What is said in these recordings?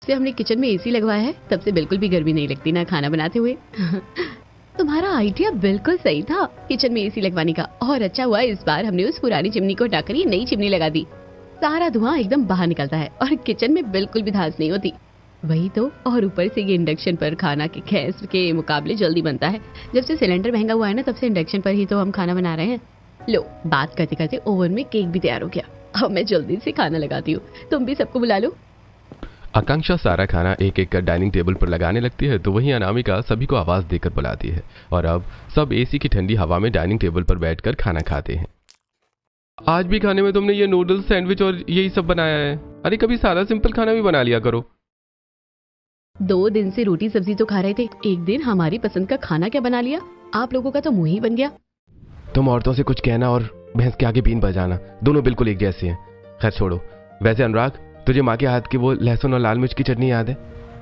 से हमने किचन में एसी लगवाया है तब से बिल्कुल भी गर्मी नहीं लगती ना खाना बनाते हुए। तुम्हारा आइडिया बिल्कुल सही था किचन में एसी लगवाने का, और अच्छा हुआ इस बार हमने उस पुरानी चिमनी को हटाकर ये नई चिमनी लगा दी। सारा धुआं एकदम बाहर निकलता है और किचन में बिल्कुल भी धांस नहीं होती। वही तो, और ऊपर से ये इंडक्शन पर खाना के गैस के मुकाबले जल्दी बनता है। जब से सिलेंडर महंगा हुआ है ना तब से इंडक्शन पर ही तो हम खाना बना रहे हैं। लो, बात करते करते ओवन में केक भी तैयार हो गया। अब मैं जल्दी से खाना लगाती हूँ, तुम भी सबको बुला लो। आकांक्षा सारा खाना एक एक कर डाइनिंग टेबल पर लगाने लगती है तो वहीं अनामिका सभी को आवाज देकर बुलाती है और अब सब एसी की ठंडी हवा में डाइनिंग टेबल पर बैठकर खाना खाते हैं। आज भी खाने में तुमने ये नूडल्स, सैंडविच और यही सब बनाया है। अरे कभी सादा सिंपल खाना भी बना लिया करो। 2 दिन से रोटी सब्जी तो खा रहे थे, एक दिन हमारी पसंद का खाना क्या बना लिया। आप लोगों का तो मुंह ही बन गया। तुम औरतों से कुछ कहना और भैंस के आगे बीन बजाना दोनों बिल्कुल एक जैसे हैं। खैर छोड़ो। वैसे अनुराग, तुझे माँ के हाथ की वो लहसुन और लाल मिर्च की चटनी याद है?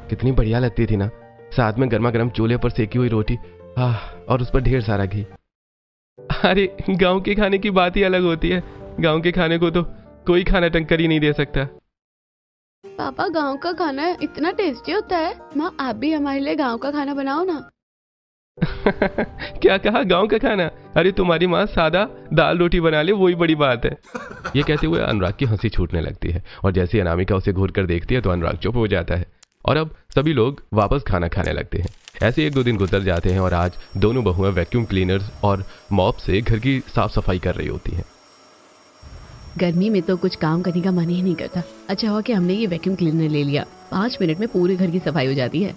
कितनी बढ़िया लगती थी ना, साथ में गर्मा गर्म चूल्हे पर सेकी हुई रोटी, और उस पर ढेर सारा घी। अरे गांव के खाने की बात ही अलग होती है। गांव के खाने को तो कोई खाना टक्कर ही नहीं दे सकता। पापा, गांव का खाना इतना टेस्टी होता है। माँ, आप भी हमारे लिए गांव का खाना बनाओ ना। क्या कहा, गांव का खाना? अरे तुम्हारी माँ सादा दाल रोटी बना ले, वही बड़ी बात है। ये कहते हुए अनुराग की हंसी छूटने लगती है और जैसे ही अनामिका उसे घूर कर देखती है तो अनुराग चुप हो जाता है और अब सभी लोग वापस खाना खाने लगते हैं। ऐसे 1-2 दिन गुजर जाते हैं और आज दोनों बहुएं वैक्यूम क्लीनर्स और मॉप से घर की साफ सफाई कर रही होती हैं। गर्मी में तो कुछ काम करने का मन ही नहीं करता। अच्छा हुआ कि हमने ये वैक्यूम क्लीनर ले लिया, 5 मिनट में पूरे घर की सफाई हो जाती है।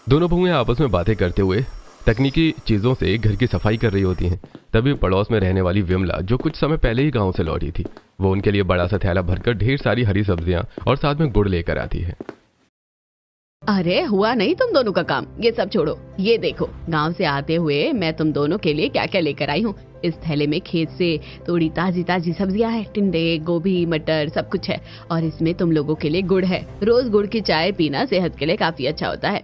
दोनों बहुएं आपस में बातें करते हुए तकनीकी चीजों से घर की सफाई कर रही होती हैं। तभी पड़ोस में रहने वाली विमला, जो कुछ समय पहले ही गांव से लौटी थी, वो उनके लिए बड़ा सा थैला भरकर ढेर सारी हरी सब्जियां और साथ में गुड़ लेकर आती है। अरे हुआ नहीं तुम दोनों का काम, ये सब छोड़ो। ये देखो, गांव से आते हुए मैं तुम दोनों के लिए क्या क्या लेकर आई हूँ। इस थैले में खेत से थोड़ी ताजी ताजी सब्जियां हैं, टिंडे, गोभी, मटर, सब कुछ है। और इसमें तुम लोगों के लिए गुड़ है। रोज गुड़ की चाय पीना सेहत के लिए काफी अच्छा होता है।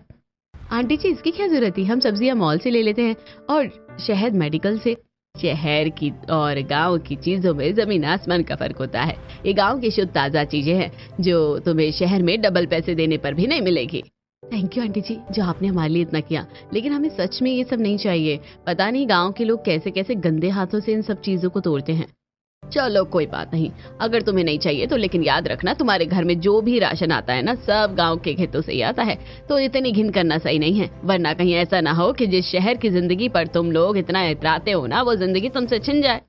आंटी जी, इसकी क्या जरूरत थी, हम सब्जियां मॉल से ले लेते हैं और शहद मेडिकल से। शहर की और गांव की चीजों में जमीन आसमान का फर्क होता है। ये गांव की शुद्ध ताजा चीजें हैं जो तुम्हें शहर में डबल पैसे देने पर भी नहीं मिलेगी। थैंक यू आंटी जी, जो आपने हमारे लिए इतना किया, लेकिन हमें सच में ये सब नहीं चाहिए। पता नहीं गांव के लोग कैसे कैसे गंदे हाथों से इन सब चीजों को तोड़ते हैं। चलो कोई बात नहीं, अगर तुम्हें नहीं चाहिए तो, लेकिन याद रखना तुम्हारे घर में जो भी राशन आता है ना, सब गांव के खेतों से ही आता है। तो इतनी घिन करना सही नहीं है, वरना कहीं ऐसा ना हो कि जिस शहर की जिंदगी पर तुम लोग इतना इतराते हो ना, वो जिंदगी तुमसे छिन जाए।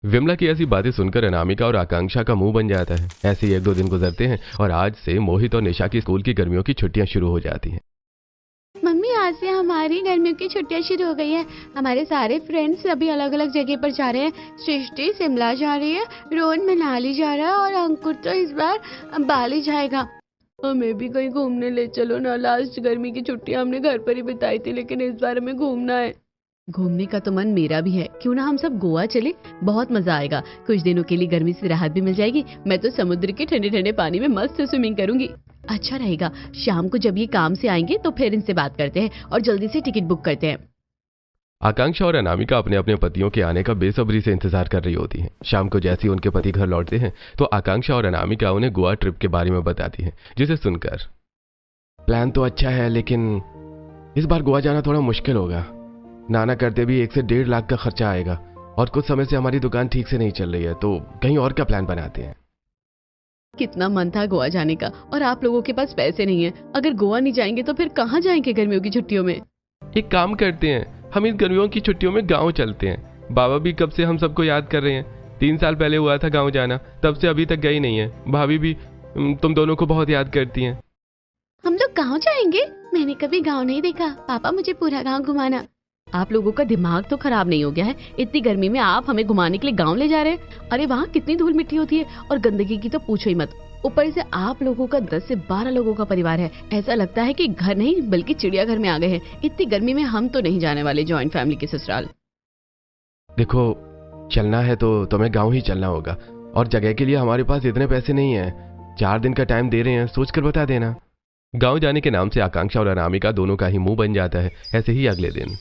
विमला की ऐसी बातें सुनकर अनामिका और आकांक्षा का मुंह बन जाता है। ऐसे ही 1-2 दिन गुजरते हैं और आज से मोहित और निशा की स्कूल की गर्मियों की छुट्टियां शुरू हो जाती हैं। मम्मी, आज से हमारी गर्मियों की छुट्टियां शुरू हो गई है। हमारे सारे फ्रेंड्स अभी अलग अलग जगह पर जा रहे हैं। सृष्टि शिमला जा रही है, रोहन मनाली जा रहा है और अंकुर तो इस बार बाली जाएगा। हमें भी कहीं घूमने ले चलो ना। लास्ट गर्मी की छुट्टियां हमने घर पर ही बिताई थी, लेकिन इस बार हमें घूमना है। घूमने का तो मन मेरा भी है, क्यों ना हम सब गोवा चले, बहुत मजा आएगा। कुछ दिनों के लिए गर्मी से राहत भी मिल जाएगी। मैं तो समुद्र के ठंडे ठंडे पानी में मस्त स्विमिंग करूंगी। अच्छा रहेगा। शाम को जब ये काम से आएंगे तो फिर इनसे बात करते हैं और जल्दी से टिकट बुक करते हैं। आकांक्षा और अनामिका अपने अपने पतियों के आने का बेसब्री से इंतजार कर रही होती हैं। शाम को जैसे ही उनके पति घर लौटते हैं तो आकांक्षा और अनामिका उन्हें गोवा ट्रिप के बारे में बताती हैं, जिसे सुनकर प्लान तो अच्छा है, लेकिन इस बार गोवा जाना थोड़ा मुश्किल होगा। नाना करते भी 1 से 1.5 लाख का खर्चा आएगा और कुछ समय से हमारी दुकान ठीक से नहीं चल रही है, तो कहीं और का प्लान बनाते हैं। कितना मन था गोवा जाने का, और आप लोगों के पास पैसे नहीं है। अगर गोवा नहीं जाएंगे तो फिर कहाँ जाएंगे गर्मियों की छुट्टियों में? एक काम करते हैं, हम इन गर्मियों की छुट्टियों में गांव चलते हैं। बाबा भी कब से हम सबको याद कर रहे हैं। 3 साल पहले हुआ था गांव जाना, तब से अभी तक गई नहीं है। भाभी भी तुम दोनों को बहुत याद करती हैं। हम लोग गाँव जाएंगे? मैंने कभी गाँव नहीं देखा। पापा, मुझे पूरा गाँव घुमाना। आप लोगों का दिमाग तो खराब नहीं हो गया है? इतनी गर्मी में आप हमें घुमाने के लिए गांव ले जा रहे हैं? अरे वहाँ कितनी धूल मिट्टी होती है और गंदगी की तो पूछो ही मत। ऊपर से आप लोगों का 10 से 12 लोगों का परिवार है। ऐसा लगता है कि घर नहीं बल्कि चिड़ियाघर में आ गए हैं। इतनी गर्मी में हम तो नहीं जाने वाले जॉइंट फैमिली के ससुराल। देखो, चलना है तो तुम्हें गाँव ही चलना होगा और जगह के लिए हमारे पास इतने पैसे नहीं है। 4 दिन का टाइम दे रहे हैं, सोच कर बता देना। गाँव जाने के नाम से आकांक्षा और अनामिका दोनों का ही मुंह बन जाता है। ऐसे ही अगले दिन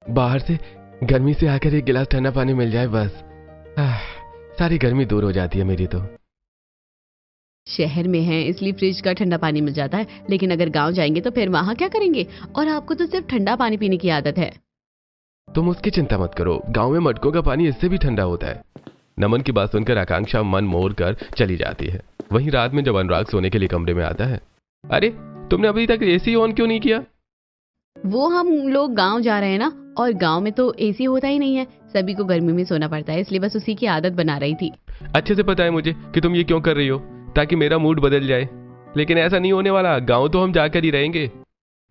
बाहर से गर्मी से आकर 1 गिलास ठंडा पानी मिल जाए, बस सारी गर्मी दूर हो जाती है मेरी तो। शहर में हैं इसलिए फ्रिज का ठंडा पानी मिल जाता है, लेकिन अगर गांव जाएंगे तो फिर वहां क्या करेंगे? और आपको तो सिर्फ ठंडा पानी पीने की आदत है। तुम उसकी चिंता मत करो, गांव में मटकों का पानी इससे भी ठंडा होता है। नमन की बात सुनकर आकांक्षा मन मोड़ कर चली जाती है। वहीं रात में जब अनुराग सोने के लिए कमरे में आता है, अरे तुमने अभी तक एसी ऑन क्यों नहीं किया? वो हम लोग गांव जा रहे हैं ना, और गांव में तो एसी होता ही नहीं है, सभी को गर्मी में सोना पड़ता है, इसलिए बस उसी की आदत बना रही थी। अच्छे से पता है मुझे कि तुम ये क्यों कर रही हो, ताकि मेरा मूड बदल जाए, लेकिन ऐसा नहीं होने वाला। गांव तो हम जाकर ही रहेंगे।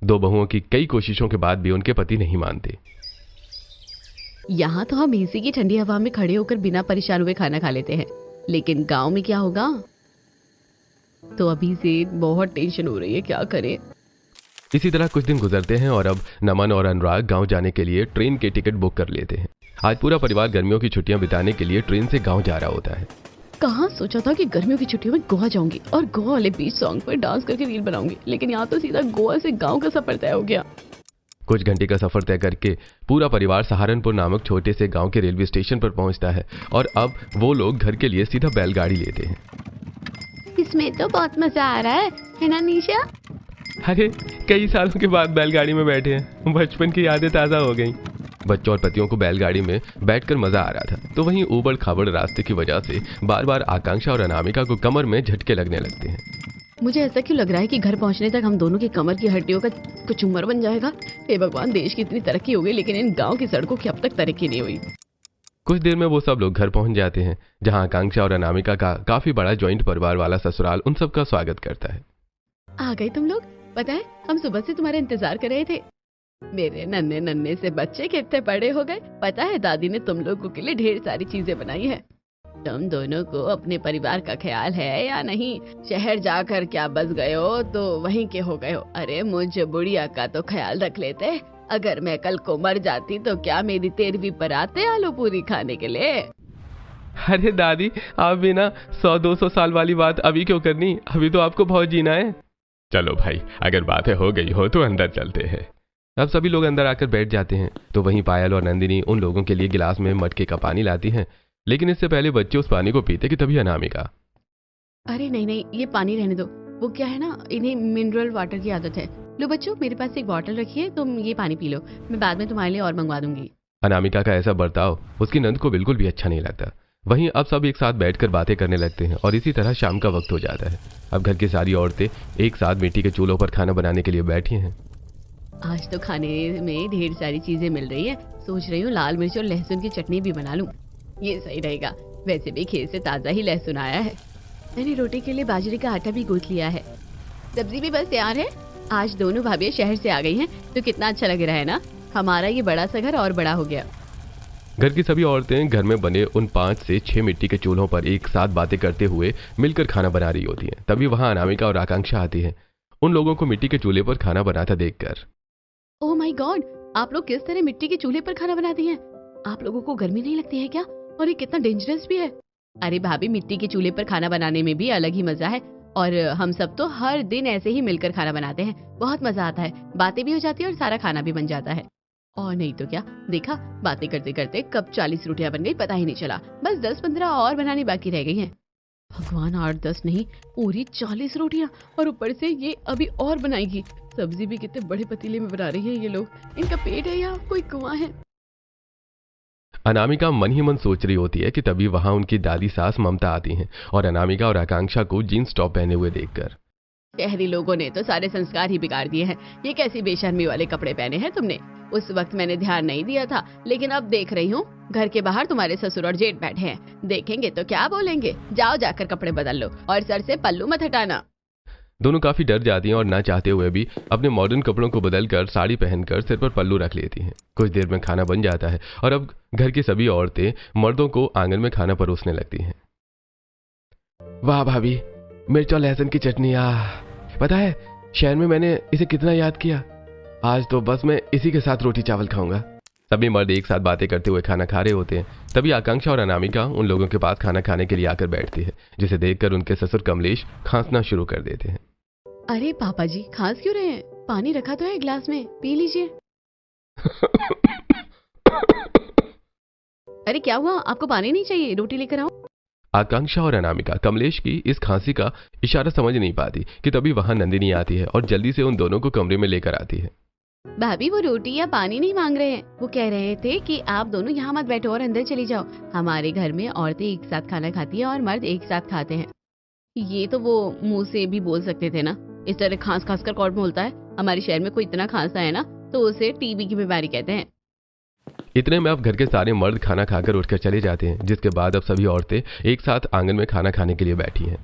दो बहुओं की कई कोशिशों के बाद भी उनके पति नहीं मानते। यहाँ तो हम एसी की ठंडी हवा में खड़े होकर बिना परेशान हुए खाना खा लेते हैं, लेकिन गांव में क्या होगा? तो अभी से बहुत टेंशन हो रही है, क्या करें। इसी तरह कुछ दिन गुजरते हैं और अब नमन और अनुराग गांव जाने के लिए ट्रेन के टिकट बुक कर लेते हैं। आज पूरा परिवार गर्मियों की छुट्टियां बिताने के लिए ट्रेन से गांव जा रहा होता है। कहाँ सोचा था कि गर्मियों की छुट्टियों में गोवा जाऊंगी और गोवा वाले बीच सॉन्ग पर डांस करके रील बनाऊंगी, लेकिन यहाँ तो सीधा गोवा से गांव का सफर तय हो गया। कुछ घंटे का सफर तय करके पूरा परिवार सहारनपुर नामक छोटे से गांव के रेलवे स्टेशन पर पहुंचता है और अब वो लोग घर के लिए सीधा बैलगाड़ी लेते हैं। इसमें तो बहुत मजा आ रहा है ना निशा? अरे कई सालों के बाद बैलगाड़ी में बैठे हैं, बचपन की यादें ताजा हो गईं। बच्चों और पतियों को बैलगाड़ी में बैठकर मजा आ रहा था, तो वहीं ऊबड़ खाबड़ रास्ते की वजह से बार बार आकांक्षा और अनामिका को कमर में झटके लगने लगते हैं। मुझे ऐसा क्यों लग रहा है कि घर पहुंचने तक हम दोनों की कमर की हड्डियों का कुछ उम्र बन जाएगा। हे भगवान, देश की इतनी तरक्की हो गई, लेकिन इन गांव की सड़कों की अब तक तरक्की नहीं हुई। कुछ देर में वो सब लोग घर पहुंच जाते हैं, जहां आकांक्षा और अनामिका का काफी बड़ा ज्वाइंट परिवार वाला ससुराल उन सबका स्वागत करता है। आ गए तुम लोग? पता है हम सुबह से तुम्हारा इंतजार कर रहे थे। मेरे नन्हे नन्हे से बच्चे कितने बड़े हो गए। पता है दादी ने तुम लोगों के लिए ढेर सारी चीजें बनाई है। तुम दोनों को अपने परिवार का ख्याल है या नहीं? शहर जाकर क्या बस गए हो तो वहीं के हो गए हो। अरे मुझ बुढ़िया का तो ख्याल रख लेते। अगर मैं कल को मर जाती तो क्या मेरी 13वीं बराते आलू पूरी खाने के लिए? अरे दादी, आप भी ना 100-200 साल वाली बात अभी क्यों करनी, अभी तो आपको बहुत जीना है। चलो भाई, अगर बातें हो गई हो तो अंदर चलते हैं। अब सभी लोग अंदर आकर बैठ जाते हैं, तो वहीं पायल और नंदिनी उन लोगों के लिए गिलास में मटके का पानी लाती हैं, लेकिन इससे पहले बच्चे उस पानी को पीते कि तभी अनामिका, अरे नहीं नहीं, ये पानी रहने दो। वो क्या है ना, इन्हें मिनरल वाटर की आदत है। लो बच्चों, मेरे पास एक बॉटल रखी है, तुम ये पानी पी लो, मैं बाद में तुम्हारे लिए और मंगवा दूंगी। अनामिका का ऐसा बर्ताव उसकी नंद को बिल्कुल भी अच्छा नहीं लगता। वहीं अब सब एक साथ बैठकर बातें करने लगते हैं और इसी तरह शाम का वक्त हो जाता है। अब घर की सारी औरतें एक साथ मिट्टी के चूल्हों पर खाना बनाने के लिए बैठी हैं। आज तो खाने में ढेर सारी चीजें मिल रही है, सोच रही हूँ लाल मिर्च और लहसुन की चटनी भी बना लूं। ये सही रहेगा। वैसे भी खेत से ताजा ही लहसुन आया है। मैंने रोटी के लिए बाजरे का आटा भी गूंथ लिया है। सब्जी भी बस तैयार है। आज दोनों भाभियां शहर से आ गई हैं, तो कितना अच्छा लग रहा है ना। हमारा ये बड़ा सा घर और बड़ा हो गया। घर की सभी औरतें घर में बने उन 5 से 6 मिट्टी के चूल्हों पर एक साथ बातें करते हुए मिलकर खाना बना रही होती हैं। तभी वहां अनामिका और आकांक्षा आती हैं, उन लोगों को मिट्टी के चूल्हे पर खाना बनाता देखकर। ओह माय गॉड, आप लोग किस तरह मिट्टी के चूल्हे पर खाना बनाती हैं? आप लोगों को गर्मी नहीं लगती है क्या? और ये कितना डेंजरस भी है। अरे भाभी, मिट्टी के चूल्हे पर खाना बनाने में भी अलग ही मजा है, और हम सब तो हर दिन ऐसे ही मिलकर खाना बनाते हैं। बहुत मजा आता है, बातें भी हो जाती है और सारा खाना भी बन जाता है। और नहीं तो क्या, देखा बातें करते करते कब 40 रोटियां बन गई पता ही नहीं चला। बस 10-15 और बनानी बाकी रह गई हैं। भगवान, 8-10 नहीं, पूरी 40 रोटियां, और ऊपर से ये अभी और बनाएगी। सब्जी भी कितने बड़े पतीले में बना रही है ये लोग। इनका पेट है या कोई कुआं है? अनामिका मन ही मन सोच रही होती है कि तभी वहां उनकी दादी सास ममता आती हैं और अनामिका और आकांक्षा को जीन्स टॉप पहने हुए देखकर, शहरी लोगों ने तो सारे संस्कार ही बिगाड़ दिए हैं। ये कैसी बेशर्मी वाले कपड़े पहने हैं तुमने? उस वक्त मैंने ध्यान नहीं दिया था, लेकिन अब देख रही हूँ। घर के बाहर तुम्हारे ससुर और जेठ बैठे हैं, देखेंगे तो क्या बोलेंगे। जाओ जाकर कपड़े बदल लो और सर से पल्लू मत हटाना। दोनों काफी डर जाती हैं और ना चाहते हुए भी अपने मॉडर्न कपड़ों को बदलकर साड़ी पहनकर सिर पर पल्लू रख लेती हैं। कुछ देर में खाना बन जाता है और अब घर की सभी औरतें मर्दों को आंगन में खाना परोसने लगती हैं। वाह भाभी, मिर्च और लहसुन की चटनी। पता है शहर में मैंने इसे कितना याद किया। आज तो बस मैं इसी के साथ रोटी चावल खाऊंगा। सभी मर्द एक साथ बातें करते हुए खाना खा रहे होते हैं। तभी आकांक्षा और अनामिका उन लोगों के पास खाना खाने के लिए आकर बैठती है, जिसे देखकर उनके ससुर कमलेश खांसना शुरू कर देते हैं। अरे पापा जी, खांस क्यों रहे हैं? पानी रखा तो है गिलास में, पी लीजिए। अरे क्या हुआ, आपको पानी नहीं चाहिए? रोटी लेकर आओ। आकांक्षा और अनामिका कमलेश की इस खांसी का इशारा समझ नहीं पाती कि तभी वहां नंदिनी आती है और जल्दी से उन दोनों को कमरे में लेकर आती है। भाभी वो रोटी या पानी नहीं मांग रहे हैं, वो कह रहे थे कि आप दोनों यहाँ मत बैठो और अंदर चली जाओ। हमारे घर में औरतें एक साथ खाना खाती है और मर्द एक साथ खाते हैं। ये तो वो मुंह से भी बोल सकते थे ना, इस तरह खांस खांस कर कौन बोलता है। हमारे शहर में कोई इतना खांसता है ना तो उसे टीबी की बीमारी कहते हैं। इतने में अब घर के सारे मर्द खाना खाकर उठकर चले जाते हैं, जिसके बाद अब सभी औरतें एक साथ आंगन में खाना खाने के लिए बैठी हैं।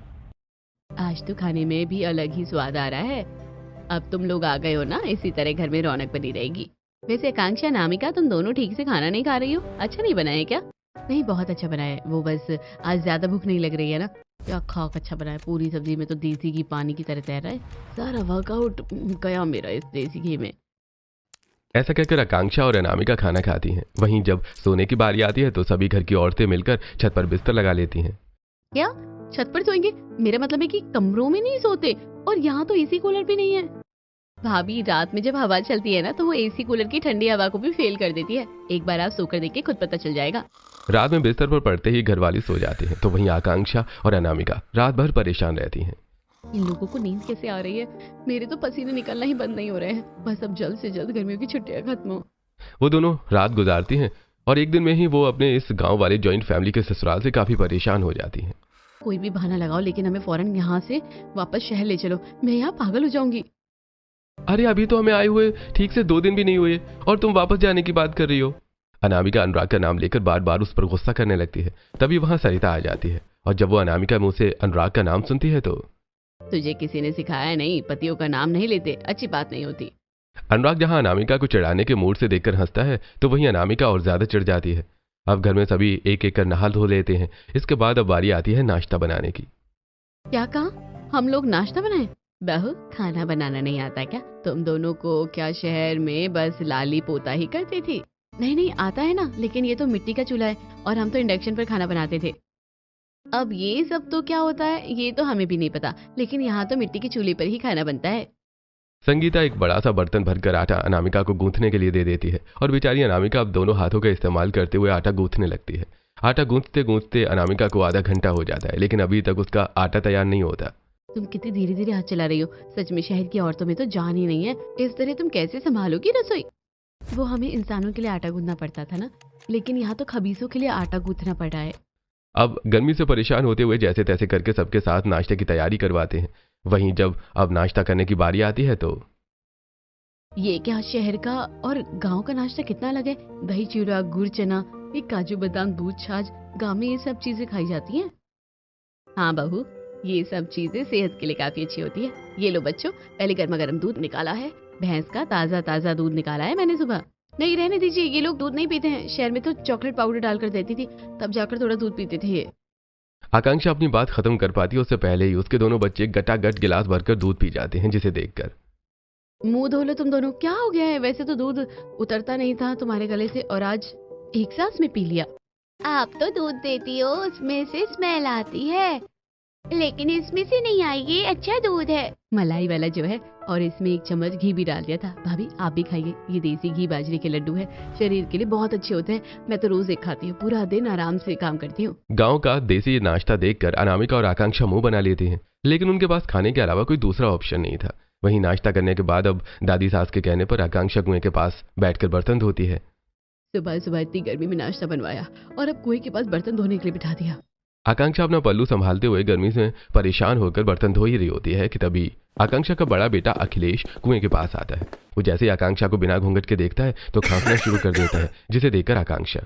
आज तो खाने में भी अलग ही स्वाद आ रहा है। अब तुम लोग आ गए हो ना, इसी तरह घर में रौनक बनी रहेगी। वैसे आकांक्षा अनामिका तुम दोनों ठीक से खाना नहीं खा रही हो, अच्छा नहीं बनाया क्या? नहीं, बहुत अच्छा बना है, वो बस आज ज्यादा भूख नहीं लग रही है ना। क्या खाक अच्छा बना है, पूरी सब्जी में तो देसी घी पानी की तरह तैर रहा है। सारा वर्कआउट गया मेरा इस देसी घी में। ऐसा कहकर आकांक्षा और अनामिका खाना खाती हैं। वहीं जब सोने की बारी आती है तो सभी घर की औरतें मिलकर छत पर बिस्तर लगा लेती हैं। क्या छत पर सोएंगे? मेरा मतलब है कि कमरों में नहीं सोते, और यहाँ तो एसी कूलर भी नहीं है। भाभी रात में जब हवा चलती है ना तो वो एसी कूलर की ठंडी हवा को भी फेल कर देती है। एक बार आप सोकर देखिए, खुद पता चल जाएगा। रात में बिस्तर पर पड़ते ही घरवाली सो जाती हैं, तो वहीं आकांक्षा और अनामिका रात भर परेशान रहती हैं। इन लोगों को नींद कैसे आ रही है? मेरे तो पसीने निकलना ही बंद नहीं हो रहे हैं। बस अब जल्द से जल्द गर्मियों की छुट्टियां खत्म हो। वो दोनों रात गुजारती हैं और एक दिन में ही वो अपने इस गांव वाले जॉइंट फैमिली के ससुराल से काफी परेशान हो जाती हैं। कोई भी बहाना लगाओ, लेकिन हमें फौरन यहाँ से वापस शहर ले चलो, मैं यहाँ पागल हो जाऊंगी। अरे अभी तो हमें आए हुए ठीक से 2 दिन भी नहीं हुए और तुम वापस जाने की बात कर रही हो। अनामिका अनुराग का नाम लेकर बार बार उस पर गुस्सा करने लगती है। तभी वहां सरिता आ जाती है और जब वो अनामिका मुंह से अनुराग का नाम सुनती है तो तुझे किसी ने सिखाया नहीं, पतियों का नाम नहीं लेते, अच्छी बात नहीं होती। अनुराग जहां अनामिका को चिढ़ाने के मूड से देखकर हंसता है तो वहीं अनामिका और ज्यादा चिढ़ जाती है। अब घर में सभी एक एक कर नहा धो लेते हैं। इसके बाद अब बारी आती है नाश्ता बनाने की। क्या कहा? हम लोग नाश्ता बनाएं? बहू, खाना बनाना नहीं आता क्या तुम दोनों को? क्या शहर में बस लाली पोता ही करती थी? नहीं नहीं, आता है ना, लेकिन ये तो मिट्टी का चूल्हा है और हम तो इंडक्शन पर खाना बनाते थे। अब ये सब तो क्या होता है ये तो हमें भी नहीं पता, लेकिन यहाँ तो मिट्टी के चूल्हे पर ही खाना बनता है। संगीता एक बड़ा सा बर्तन भरकर आटा अनामिका को गूंथने के लिए दे देती है और बेचारी अनामिका अब दोनों हाथों का इस्तेमाल करते हुए आटा गूंथने लगती है। आटा गूंथते गूंथते अनामिका को आधा घंटा हो जाता है, लेकिन अभी तक उसका आटा तैयार नहीं होता। तुम कितनी धीरे धीरे हाथ चला रही हो, सच में शहर की औरतों में तो जान ही नहीं है। इस तरह तुम कैसे संभालोगी रसोई? वो हमें इंसानों के लिए आटा गूंथना पड़ता था ना, लेकिन यहाँ तो खबीसों के लिए आटा गूंथना पड़ा है। अब गर्मी से परेशान होते हुए जैसे तैसे करके सबके साथ नाश्ते की तैयारी करवाते हैं। वहीं जब अब नाश्ता करने की बारी आती है तो ये क्या, शहर का और गांव का नाश्ता कितना अलग है। दही चूड़ा, गुड़ चना, ये काजू बादाम, दूध छाछ, गांव में ये सब चीजें खाई जाती हैं। हाँ बहू, ये सब चीजें सेहत के लिए काफी अच्छी होती है। ये लो बच्चों, पहले गर्मा गर्म दूध निकाला है, भैंस का ताजा ताजा दूध निकाला है मैंने सुबह। नहीं रहने दीजिए, ये लोग दूध नहीं पीते हैं। शहर में तो चॉकलेट पाउडर डालकर देती थी, तब जाकर थोड़ा दूध पीते थे ये। आकांक्षा अपनी बात खत्म कर पाती है उससे पहले ही उसके दोनों बच्चे गटागट गिलास भरकर दूध पी जाते हैं, जिसे देखकर मुंह धो लो तुम दोनों, क्या हो गया है? वैसे तो दूध उतरता नहीं था तुम्हारे गले से और आज एक सांस में पी लिया। आप तो दूध देती हो, उसमें से स्मेल आती है, लेकिन इसमें से नहीं आई, ये अच्छा दूध है। मलाई वाला जो है, और इसमें 1 चम्मच घी भी डाल दिया था। भाभी आप भी खाइए, ये देसी घी बाजरे के लड्डू है, शरीर के लिए बहुत अच्छे होते हैं। मैं तो रोज एक खाती हूँ, पूरा दिन आराम से काम करती हूँ। गांव का देसी नाश्ता देखकर अनामिका और आकांक्षा मुंह बना लेती हैं, लेकिन उनके पास खाने के अलावा कोई दूसरा ऑप्शन नहीं था। वहीं नाश्ता करने के बाद अब दादी सास के कहने पर आकांक्षा कुएं के पास बैठकर बर्तन धोती है। सुबह सुबह इतनी गर्मी में नाश्ता बनवाया और अब कुएं के पास बर्तन धोने के लिए बिठा दिया। आकांक्षा अपना पल्लू संभालते हुए गर्मी से परेशान होकर बर्तन धो ही रही होती है कि तभी आकांक्षा का बड़ा बेटा अखिलेश कुएं के पास आता है। वो जैसे ही आकांक्षा को बिना घूंघट के देखता है तो खांसना शुरू कर देता है, जिसे देखकर आकांक्षा,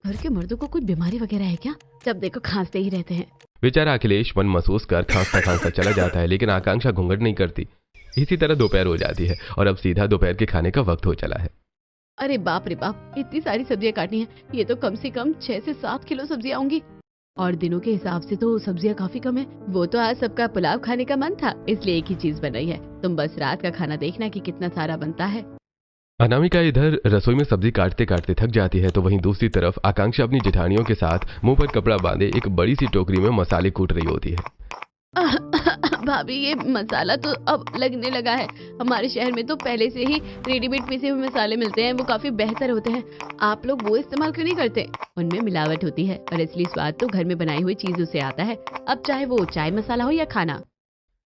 घर के मर्दों को कोई बीमारी वगैरह है क्या? जब देखो खांसते ही रहते हैं। बेचारा अखिलेश मन महसूस कर खांसता खांसता चला जाता है, लेकिन आकांक्षा घूंघट नहीं करती। इसी तरह दोपहर हो जाती है और अब सीधा दोपहर के खाने का वक्त हो चला है। अरे बाप रे बाप, इतनी सारी सब्जियां काटनी है। ये तो कम से कम 6 से 7 किलो सब्जियां होंगी, और दिनों के हिसाब से तो सब्जियां काफी कम है। वो तो आज सबका पुलाव खाने का मन था, इसलिए एक ही चीज बन रही है। तुम बस रात का खाना देखना कि कितना सारा बनता है। अनामिका इधर रसोई में सब्जी काटते काटते थक जाती है, तो वहीं दूसरी तरफ आकांक्षा अपनी जेठानियों के साथ मुंह पर कपड़ा बांधे एक बड़ी सी टोकरी में मसाले कूट रही होती है। भाभी ये मसाला तो अब लगने लगा है। हमारे शहर में तो पहले से ही रेडीमेड पिसे हुए मसाले मिलते हैं, वो काफी बेहतर होते हैं। आप लोग वो इस्तेमाल क्यों नहीं करते? उनमें मिलावट होती है और इसलिए स्वाद तो घर में बनाई हुई चीजों से आता है, अब चाहे वो चाय मसाला हो या खाना।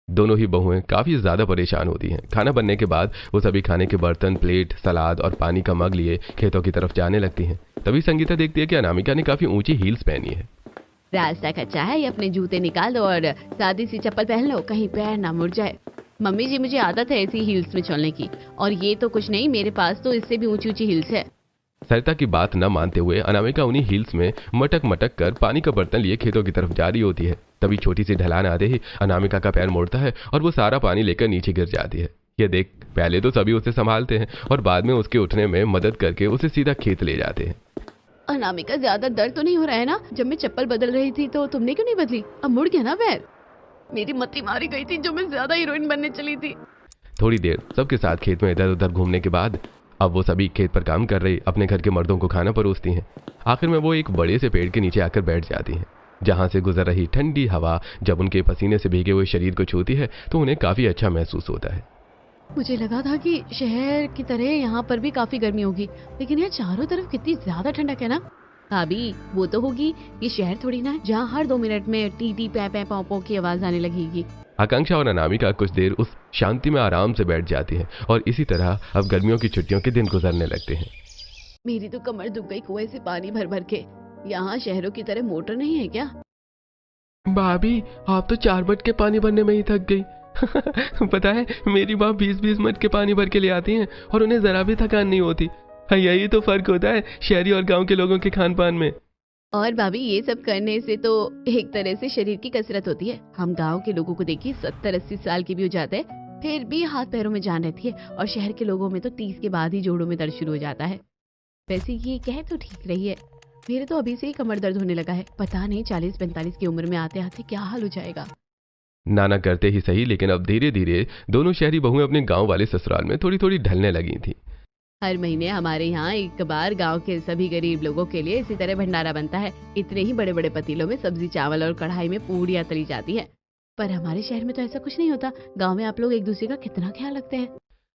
दोनों ही बहुएं काफी ज्यादा परेशान होती हैं। खाना बनने के बाद वो सभी खाने के बर्तन, प्लेट, सलाद और पानी का मग लिए खेतों की तरफ जाने लगती हैं। तभी संगीता देखती है कि अनामिका ने काफी ऊंची हील्स पहनी है। रास्ता कच्चा है, ये अपने जूते निकाल दो और सादी सी चप्पल पहन लो, कहीं पैर ना मुड़ जाए। मम्मी जी, मुझे आदत है ऐसी हील्स में चलने की, और ये तो कुछ नहीं, मेरे पास तो इससे भी ऊंची ऊंची हील्स है। सरिता की बात न मानते हुए अनामिका उन्हीं हील्स में मटक मटक कर पानी का बर्तन लिए खेतों की तरफ जा रही होती है। तभी छोटी सी ढलान आते ही अनामिका का पैर मुड़ता है और वो सारा पानी लेकर नीचे गिर जाती है। ये देख पहले तो सभी उसे संभालते हैं और बाद में उसके उठने में मदद करके उसे सीधा खेत ले जाते हैं। अनामिका, ज्यादा दर्द तो नहीं हो रहा है ना? जब मैं चप्पल बदल रही थी तो तुमने क्यों नहीं बदली? अब मुड़ गया ना पैर? मेरी मत्ती मारी गई थी जो मैं ज्यादा हीरोइन बनने चली थी। थोड़ी देर सबके साथ खेत में इधर उधर घूमने के बाद अब वो सभी खेत पर काम कर रही अपने घर के मर्दों को खाना परोसती हैं। आखिर में वो एक बड़े से पेड़ के नीचे आकर बैठ जाती हैं, जहां से गुजर रही ठंडी हवा जब उनके पसीने से भीगे हुए शरीर को छूती है तो उन्हें काफी अच्छा महसूस होता है। मुझे लगा था कि शहर की तरह यहाँ पर भी काफी गर्मी होगी, लेकिन यहाँ चारों तरफ कितनी ज्यादा ठंडक है ना। भाभी, वो तो होगी, ये शहर थोड़ी ना है जहाँ हर 2 मिनट में टी टी पै पै पौ पौ की आवाज आने लगेगी। आकांक्षा और अनामिका कुछ देर उस शांति में आराम से बैठ जाती है और इसी तरह अब गर्मियों की छुट्टियों के दिन गुजरने लगते हैं। मेरी तो कमर दुख गई कुएं से पानी भर भर के। यहाँ शहरों की तरह मोटर नहीं है क्या? भाभी, आप तो 4 मट के पानी भरने में ही थक गई। पता है, मेरी माँ 20-20 मट के पानी भर के ले आती हैं और उन्हें जरा भी थकान नहीं होती। यही तो फर्क होता है शहरी और गांव के लोगों के खान पान में। और भाभी, ये सब करने से तो एक तरह से शरीर की कसरत होती है। हम गांव के लोगों को देखिए 70-80 साल के भी हो जाते हैं, फिर भी हाथ पैरों में जान रहती है, और शहर के लोगों में तो 30 के बाद ही जोड़ों में दर्द शुरू हो जाता है। वैसे ये कह तो ठीक रही है, मेरे तो अभी से ही कमर दर्द होने लगा है। पता नहीं 40-45 की उम्र में आते आते क्या हाल हो जाएगा। नाना करते ही सही, लेकिन अब धीरे धीरे दोनों शहरी बहुएं अपने गांव वाले ससुराल में थोड़ी थोड़ी ढलने लगी थी। हर महीने हमारे यहाँ एक बार गांव के सभी गरीब लोगों के लिए इसी तरह भंडारा बनता है। इतने ही बड़े बड़े पतीलों में सब्जी, चावल और कढ़ाई में पूड़ियाँ तली जाती है। पर हमारे शहर में तो ऐसा कुछ नहीं होता। गांव में आप लोग एक दूसरे का कितना ख्याल रखते हैं।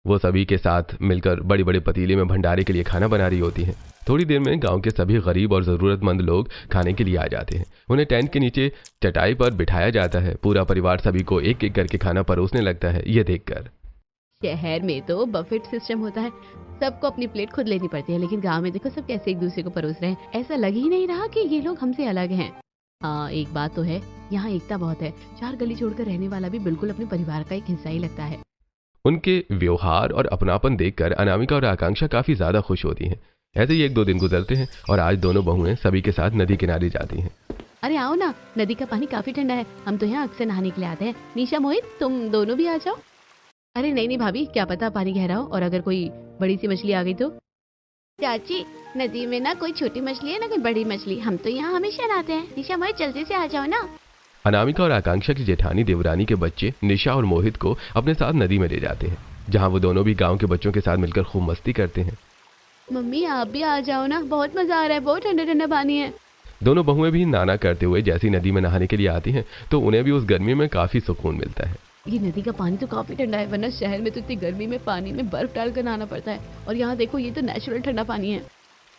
वो सभी के साथ मिलकर बड़े बड़े पतीले में भंडारे के लिए खाना बना रही होती हैं। थोड़ी देर में गांव के सभी गरीब और जरूरतमंद लोग खाने के लिए आ जाते हैं। उन्हें टेंट के नीचे चटाई पर बिठाया जाता है। पूरा परिवार सभी को एक एक करके खाना परोसने लगता है। ये देखकर शहर में तो बफेट सिस्टम होता है, सबको अपनी प्लेट खुद लेनी पड़ती है, लेकिन गांव में देखो सब कैसे एक दूसरे को परोस रहे हैं। ऐसा लग ही नहीं रहा कि ये लोग हमसे अलग हैं। हाँ, एक बात तो है, यहाँ एकता बहुत है। 4 गली छोड़कर रहने वाला भी बिल्कुल अपने परिवार का एक हिस्सा ही लगता है। उनके व्यवहार और अपनापन देखकर अनामिका और आकांक्षा काफी ज्यादा खुश होती हैं। ऐसे ही 1-2 दिन गुजरते हैं और आज दोनों बहुएं सभी के साथ नदी किनारे जाती हैं। अरे आओ ना, नदी का पानी काफी ठंडा है, हम तो यहाँ अक्सर नहाने के लिए आते हैं। निशा, मोहित, तुम दोनों भी आ जाओ। अरे नहीं नहीं भाभी, क्या पता पानी गहरा हो और अगर कोई बड़ी सी मछली आ गई तो। चाची, नदी में ना कोई छोटी मछली है ना कोई बड़ी मछली, हम तो यहाँ हमेशा नहाते हैं। निशा, मोहित, जल्दी से आ जाओ ना। अनामिका और आकांक्षा की जेठानी देवरानी के बच्चे निशा और मोहित को अपने साथ नदी में ले जाते हैं, जहाँ वो दोनों भी गाँव के बच्चों के साथ मिलकर खूब मस्ती करते हैं। मम्मी, आप भी आ जाओ ना, बहुत मजा आ रहा है, बहुत ठंडा ठंडा पानी है। दोनों बहुएं भी नाना करते हुए जैसी नदी में नहाने के लिए आती हैं तो उन्हें भी उस गर्मी में काफी सुकून मिलता है। ये नदी का पानी तो काफी ठंडा है, वरना शहर में तो इतनी गर्मी में पानी में बर्फ डालकर नहाना पड़ता है, और यहाँ देखो ये तो नेचुरल ठंडा पानी है।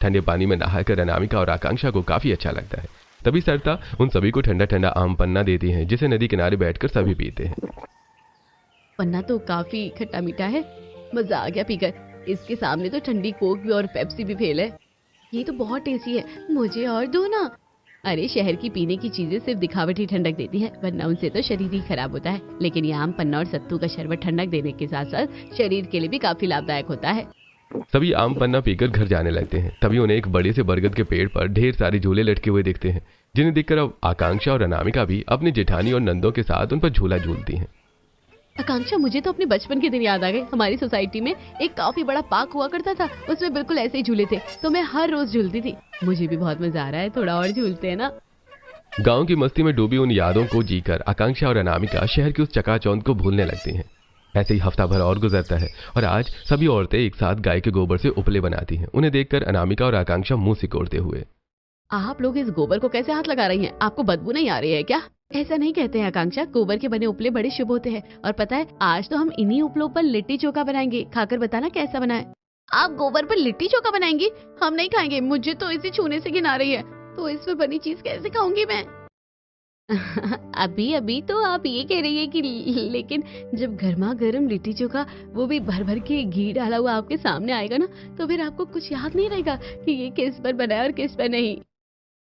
ठंडे पानी में नहाकर अनामिका और आकांक्षा को काफी अच्छा लगता है। तभी सरिता उन सभी को ठंडा ठंडा आम पन्ना देती है, जिसे नदी किनारे बैठकर सभी पीते हैं। पन्ना तो काफी खट्टा मीठा है, मजा आ गया पीकर। इसके सामने तो ठंडी कोक भी और पेप्सी भी फेल है। ये तो बहुत टेस्टी है, मुझे और दो ना। अरे, शहर की पीने की चीजें सिर्फ दिखावट ही ठंडक देती है, वरना उनसे तो शरीर ही खराब होता है। लेकिन ये आम पन्ना और सत्तू का शरबत ठंडक देने के साथ साथ शरीर के लिए भी काफी लाभदायक होता है। सभी आम पन्ना पीकर घर जाने लगते हैं। तभी उन्हें एक बड़े से बरगद के पेड़ पर ढेर सारे झूले लटके हुए दिखते हैं, जिन्हें देखकर अब आकांक्षा और अनामिका भी अपनी जेठानी और नंदों के साथ उन पर झूला झूलती हैं। आकांक्षा, मुझे तो अपने बचपन के दिन याद आ गए। हमारी सोसाइटी में एक काफी बड़ा पार्क हुआ करता था, उसमें बिल्कुल ऐसे ही झूले थे, तो मैं हर रोज झूलती थी। मुझे भी बहुत मजा आ रहा है, थोड़ा और झूलते हैं ना। गांव की मस्ती में डूबी उन यादों को जीकर आकांक्षा और अनामिका शहर की उस चकाचौंध को भूलने लगती हैं। ऐसे ही हफ्ता भर और गुजरता है और आज सभी औरतें एक साथ गाय के गोबर से उपले बनाती हैं। उन्हें देखकर अनामिका और आकांक्षा मुंह सिकोड़ते हुए, आप लोग इस गोबर को कैसे हाथ लगा रही हैं? आपको बदबू नहीं आ रही है क्या? ऐसा नहीं कहते हैं आकांक्षा, गोबर के बने उपले बड़े शुभ होते हैं। और पता है, आज तो हम इन्हीं उपलों पर लिट्टी चोखा बनाएंगे। खाकर बताना कैसा बना है। आप गोबर पर लिट्टी चोखा बनाएंगी? हम नहीं खाएंगे, मुझे तो इसे छूने से घिन आ रही है। तो इस पे बनी चीज कैसे खाऊंगी मैं? अभी अभी तो आप ये कह रही है कि लेकिन जब गर्मा गर्म लिट्टी चोखा वो भी भर भर के घी डाला हुआ आपके सामने आएगा ना, तो फिर आपको कुछ याद नहीं रहेगा कि ये किस पर बना है और किस पर नहीं।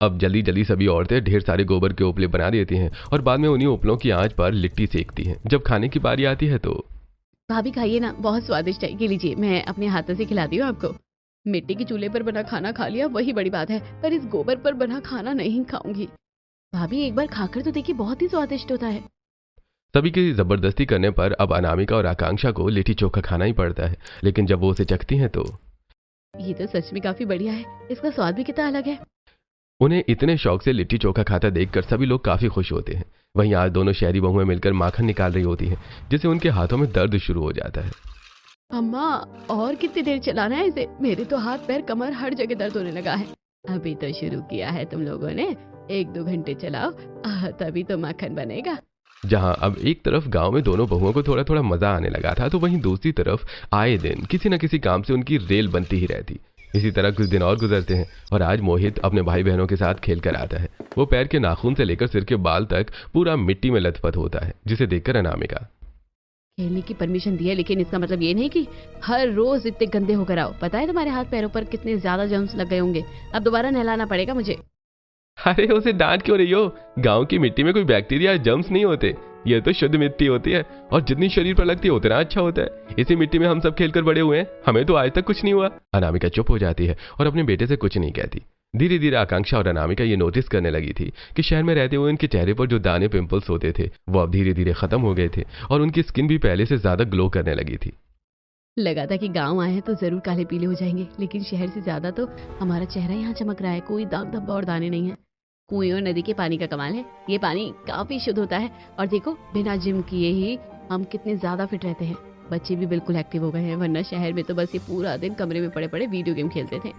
अब जल्दी जल्दी सभी औरतें ढेर सारे गोबर के उपले बना देती हैं और बाद में उन्हीं उपलों की आंच पर लिट्टी सेकती हैं। जब खाने की बारी आती है तो भाभी खाइए ना, बहुत स्वादिष्ट है। ये लीजिए, मैं अपने हाथों से खिलाती हूँ आपको। मिट्टी के चूल्हे पर बना खाना खा लिया वही बड़ी बात है, पर इस गोबर पर बना खाना नहीं खाऊंगी। भाभी एक बार खाकर तो देखिए, बहुत ही स्वादिष्ट होता है। सभी की जबरदस्ती करने पर अब अनामिका और आकांक्षा को लिट्टी चोखा खाना ही पड़ता है। लेकिन जब वो उसे चखती हैं तो ये तो सच में काफी बढ़िया है, इसका स्वाद भी कितना अलग है। उन्हें इतने शौक से लिट्टी चोखा खाता देखकर सभी लोग काफी खुश होते हैं। वहीं आज दोनों शहरी बहुएं मिलकर माखन निकाल रही होती हैं, जिससे उनके हाथों में दर्द शुरू हो जाता है। अम्मा, और कितनी देर चलाना है इसे? मेरे तो हाथ पैर कमर हर जगह दर्द होने लगा है। अभी तो शुरू किया है तुम लोगों ने, 1-2 घंटे चलाओ, तभी तो माखन बनेगा। जहां अब एक तरफ गांव में दोनों बहुओं को थोड़ा थोड़ा मजा आने लगा था, तो वहीं दूसरी तरफ आए दिन किसी न किसी काम से उनकी रेल बनती ही रहती। इसी तरह कुछ दिन और गुजरते हैं और आज मोहित अपने भाई बहनों के साथ खेल कर आता है। वो पैर के नाखून से लेकर सिर के बाल तक पूरा मिट्टी में लथपथ होता है, जिसे देखकर अनामिका खेलने की परमिशन दी है, लेकिन इसका मतलब ये नहीं कि हर रोज इतने गंदे होकर आओ। पता है तुम्हारे हाथ पैरों पर कितने ज्यादा जर्म्स लग गए होंगे। अब दोबारा नहलाना पड़ेगा मुझे। अरे उसे डांट क्यों रही हो? गांव की मिट्टी में कोई बैक्टीरिया जर्म्स नहीं होते, ये तो शुद्ध मिट्टी होती है और जितनी शरीर पर लगती है उतना अच्छा होता है। इसी मिट्टी में हम सब खेलकर बड़े हुए हैं, हमें तो आज तक कुछ नहीं हुआ। अनामिका चुप हो जाती है और अपने बेटे से कुछ नहीं कहती। धीरे धीरे आकांक्षा और अनामिका ये नोटिस करने लगी थी कि शहर में रहते हुए उनके चेहरे पर जो दाने पिंपल्स होते थे वो अब धीरे धीरे खत्म हो गए थे और उनकी स्किन भी पहले से ज्यादा ग्लो करने लगी थी। लगा था कि गांव आए हैं तो जरूर काले पीले हो जाएंगे, लेकिन शहर से ज्यादा तो हमारा चेहरा यहाँ चमक रहा है। कोई दाग धब्बा और दाने नहीं है। कुएं और नदी के पानी का कमाल है, ये पानी काफी शुद्ध होता है। और देखो, बिना जिम किए ही हम कितने ज्यादा फिट रहते हैं। बच्चे भी बिल्कुल एक्टिव हो गए हैं, वरना शहर में तो बस ये पूरा दिन कमरे में पड़े पड़े वीडियो गेम खेलते थे।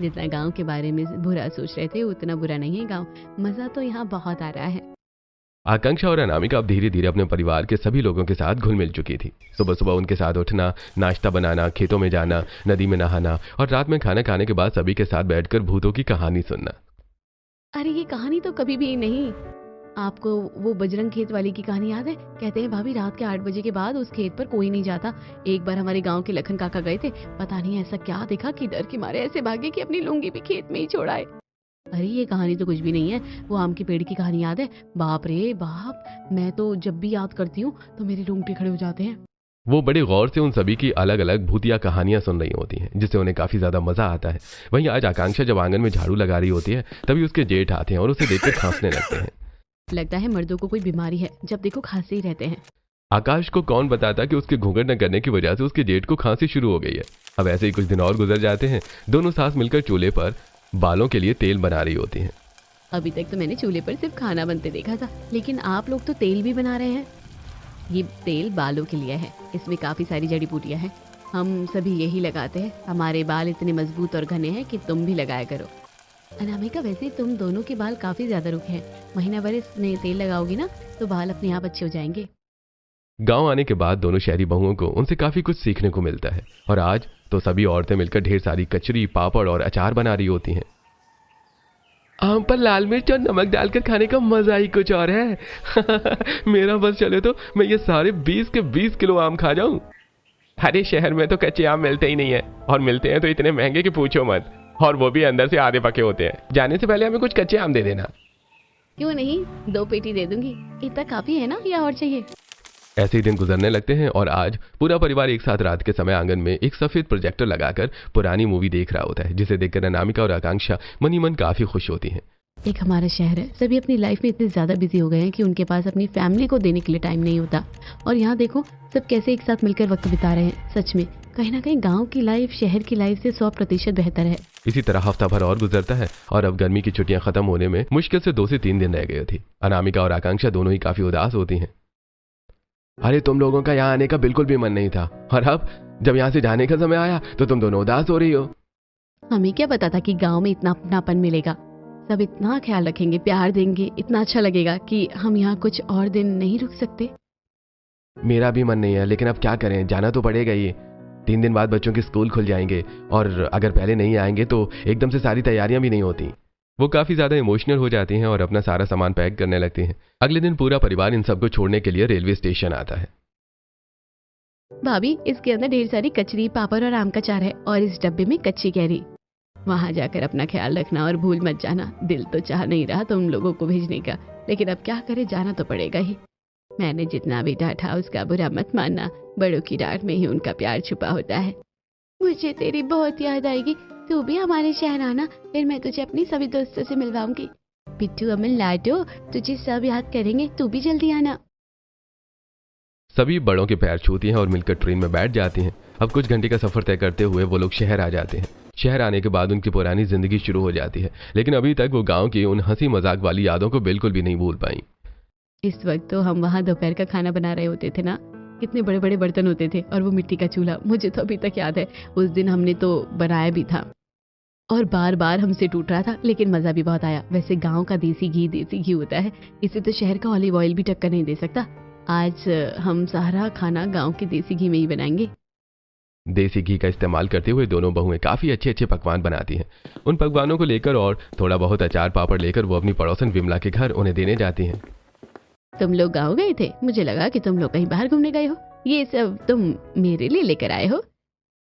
जितना गांव के बारे में बुरा सोच रहे थे उतना बुरा नहीं है गांव, मजा तो यहाँ बहुत आ रहा है। आकांक्षा और अनामिका अब धीरे धीरे अपने परिवार के सभी लोगों के साथ घुल मिल चुकी थी। सुबह सुबह उनके साथ उठना, नाश्ता बनाना, खेतों में जाना, नदी में नहाना और रात में खाना खाने के बाद सभी के साथ बैठकर भूतों की कहानी सुनना। अरे ये कहानी तो कभी भी नहीं। आपको वो बजरंग खेत वाली की कहानी याद है? कहते हैं भाभी रात के 8 बजे के बाद उस खेत पर कोई नहीं जाता। एक बार हमारे गांव के लखन काका गए थे, पता नहीं ऐसा क्या देखा कि डर के मारे ऐसे भागे कि अपनी लुंगी भी खेत में ही छोड़ाए। अरे ये कहानी तो कुछ भी नहीं है। वो आम के पेड़ की कहानी याद है? बाप रे बाप, मैं तो जब भी याद करती हूँ तो मेरे रोंगटे खड़े हो जाते हैं। वो बड़े गौर से उन सभी की अलग अलग भूतिया कहानियां सुन रही होती हैं, जिससे उन्हें काफी ज्यादा मजा आता है। वहीं आज आकांक्षा जब आंगन में झाड़ू लगा रही होती है, तभी उसके जेठ आते हैं और उसे देखकर खांसने लगते हैं। लगता है मर्दों को कोई बीमारी है, जब देखो खांसते ही रहते हैं। आकाश को कौन बताता कि उसके घूंघट न करने की वजह से उसके जेठ को खांसी शुरू हो गई है। अब ऐसे ही कुछ दिन और गुजर जाते हैं। दोनों सास मिलकर चूल्हे पर बालों के लिए तेल बना रही होती हैं। अभी तक तो मैंने चूल्हे पर सिर्फ खाना बनते देखा था, लेकिन आप लोग तो तेल भी बना रहे हैं। ये तेल बालों के लिए है, इसमें काफी सारी जड़ी बूटियां हैं। हम सभी यही लगाते हैं। हमारे बाल इतने मजबूत और घने हैं कि तुम भी लगाया करो। अनामिका, वैसे तुम दोनों के बाल काफी ज्यादा रुखे हैं। महीना भर इसमें तेल लगाओगी ना तो बाल अपने आप अच्छे हो जाएंगे। गांव आने के बाद दोनों शहरी बहुओं को उनसे काफी कुछ सीखने को मिलता है और आज तो सभी औरतें मिलकर ढेर सारी कचरी, पापड़ और अचार बना रही होती हैं। आम पर लाल मिर्च और नमक डालकर खाने का मजा ही कुछ और है। मेरा बस चले तो मैं ये सारे 20 के 20 किलो आम खा जाऊं। अरे शहर में तो कच्चे आम मिलते ही नहीं है, और मिलते हैं तो इतने महंगे कि पूछो मत, और वो भी अंदर से आधे पके होते हैं। जाने से पहले हमें कुछ कच्चे आम दे देना। क्यों नहीं, 2 पेटी दे दूंगी। इतना काफी है ना, या और चाहिए? ऐसे ही दिन गुजरने लगते हैं और आज पूरा परिवार एक साथ रात के समय आंगन में एक सफेद प्रोजेक्टर लगाकर पुरानी मूवी देख रहा होता है, जिसे देखकर अनामिका और आकांक्षा मनी मन काफी खुश होती हैं। एक हमारा शहर है, सभी अपनी लाइफ में इतने ज्यादा बिजी हो गए हैं कि उनके पास अपनी फैमिली को देने के लिए टाइम नहीं होता। और यहाँ देखो सब कैसे एक साथ मिलकर वक्त बिता रहे हैं। सच में कहीं ना कहीं गांव की लाइफ शहर की लाइफ से 100% बेहतर है। इसी तरह हफ्ता भर और गुजरता है और अब गर्मी की छुट्टियां खत्म होने में मुश्किल से 2 से 3 दिन रह गए थे। अनामिका और आकांक्षा दोनों ही काफी उदास होती हैं। अरे तुम लोगों का यहाँ आने का बिल्कुल भी मन नहीं था, और अब जब यहाँ से जाने का समय आया तो तुम दोनों उदास हो रही हो। हमें क्या पता था कि गांव में इतना अपनापन मिलेगा। सब इतना ख्याल रखेंगे, प्यार देंगे, इतना अच्छा लगेगा कि हम यहाँ कुछ और दिन नहीं रुक सकते। मेरा भी मन नहीं है, लेकिन अब क्या करें, जाना तो पड़ेगा ही। 3 दिन बाद बच्चों के स्कूल खुल जाएंगे और अगर पहले नहीं आएंगे तो एकदम से सारी तैयारियां भी नहीं होती। वो काफी ज्यादा इमोशनल हो जाती हैं और अपना सारा सामान पैक करने लगती हैं। अगले दिन पूरा परिवार इन सबको छोड़ने के लिए रेलवे स्टेशन आता है। भाभी, इसके अंदर ढेर सारी कचरी, पापड़ और आम का अचार है और इस डब्बे में कच्ची कैरी। वहां जाकर अपना ख्याल रखना और भूल मत जाना। दिल तो चाह नहीं रहा तुम लोगों को भेजने का, लेकिन अब क्या करे, जाना तो पड़ेगा ही। मैंने जितना भी डांटा उसका बुरा मत मानना, बड़ों की डांट में ही उनका प्यार छुपा होता है। मुझे तेरी बहुत याद आएगी, तू भी हमारे शहर आना, फिर मैं तुझे अपनी सभी दोस्तों से मिलवाऊंगी। पिट्टू, अमन, लाडो, तुझे सब याद करेंगे, तू भी जल्दी आना। सभी बड़ों के पैर छूती हैं और मिलकर ट्रेन में बैठ जाती हैं। अब कुछ घंटे का सफर तय करते हुए वो लोग शहर आ जाते हैं। शहर आने के बाद उनकी पुरानी जिंदगी शुरू हो जाती है, लेकिन अभी तक वो गांव की उन हंसी मजाक वाली यादों को बिल्कुल भी नहीं भूल पाई। इस वक्त तो हम वहाँ दोपहर का खाना बना रहे होते थे ना, कितने बड़े बड़े बर्तन होते थे और वो मिट्टी का चूल्हा, मुझे तो अभी तक याद है। उस दिन हमने तो बनाया भी था और बार बार हमसे टूट रहा था, लेकिन मजा भी बहुत आया। वैसे गांव का देसी घी होता है, इसे तो शहर का ऑलिव ऑयल भी टक्कर नहीं दे सकता। आज हम सारा खाना गांव के देसी घी में ही बनाएंगे। देसी घी का इस्तेमाल करते हुए दोनों बहुएं काफी अच्छे अच्छे पकवान बनाती हैं। उन पकवानों को लेकर और थोड़ा बहुत अचार पापड़ लेकर वो अपनी पड़ोसन विमला के घर उन्हें देने जाती हैं। तुम लोग गाँव गए थे? मुझे लगा कि तुम लोग कहीं बाहर घूमने गए हो। ये सब तुम मेरे लिए लेकर आए हो?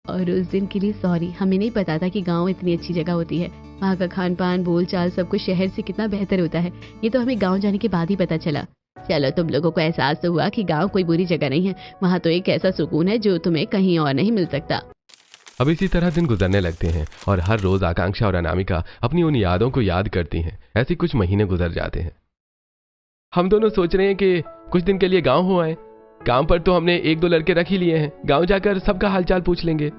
और उस दिन के लिए सॉरी, हमें नहीं पता था कि गांव इतनी अच्छी जगह होती है। वहाँ का खान पान, बोल चाल सब कुछ शहर से कितना बेहतर होता है, ये तो हमें गांव जाने के बाद ही पता चला। चलो, तुम लोगों को एहसास तो हुआ कि गांव कोई बुरी जगह नहीं है। वहाँ तो एक ऐसा सुकून है जो तुम्हें कहीं और नहीं मिल सकता। अब इसी तरह दिन गुजरने लगते हैं और हर रोज आकांक्षा और अनामिका अपनी उन यादों को याद करती हैं। ऐसे कुछ महीने गुजर जाते हैं। हम दोनों सोच रहे हैं कि कुछ दिन के लिए गांव हो आए। काम पर तो हमने 1-2 लड़के रख ही लिए हैं, गांव जाकर सबका हालचाल पूछ लेंगे।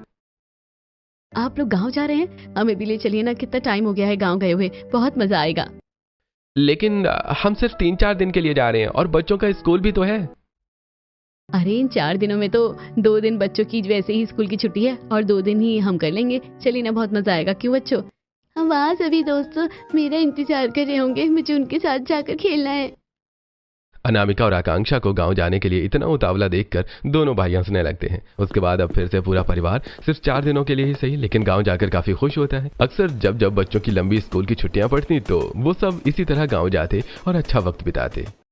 आप लोग गांव जा रहे हैं? हमें भी ले चलिए ना, कितना टाइम हो गया है गांव गए हुए, बहुत मजा आएगा। लेकिन हम सिर्फ 3-4 दिन के लिए जा रहे हैं और बच्चों का स्कूल भी तो है। अरे इन 4 दिनों में तो 2 दिन बच्चों की वैसे ही स्कूल की छुट्टी है और 2 दिन ही हम कर लेंगे। चलिए ना, बहुत मजा आएगा। क्यों बच्चों? हम वहाँ सभी दोस्त मेरा इंतजार कर रहे होंगे, मुझे उनके साथ जाकर खेलना है। अनामिका और आकांक्षा को गांव जाने के लिए इतना उतावला देखकर दोनों भाई हंसने लगते हैं। उसके बाद अब फिर से पूरा परिवार सिर्फ 4 दिनों के लिए ही सही, लेकिन गांव जाकर काफी खुश होता है। अक्सर जब जब बच्चों की लंबी स्कूल की छुट्टियां पड़ती तो वो सब इसी तरह गांव जाते और अच्छा वक्त बिताते।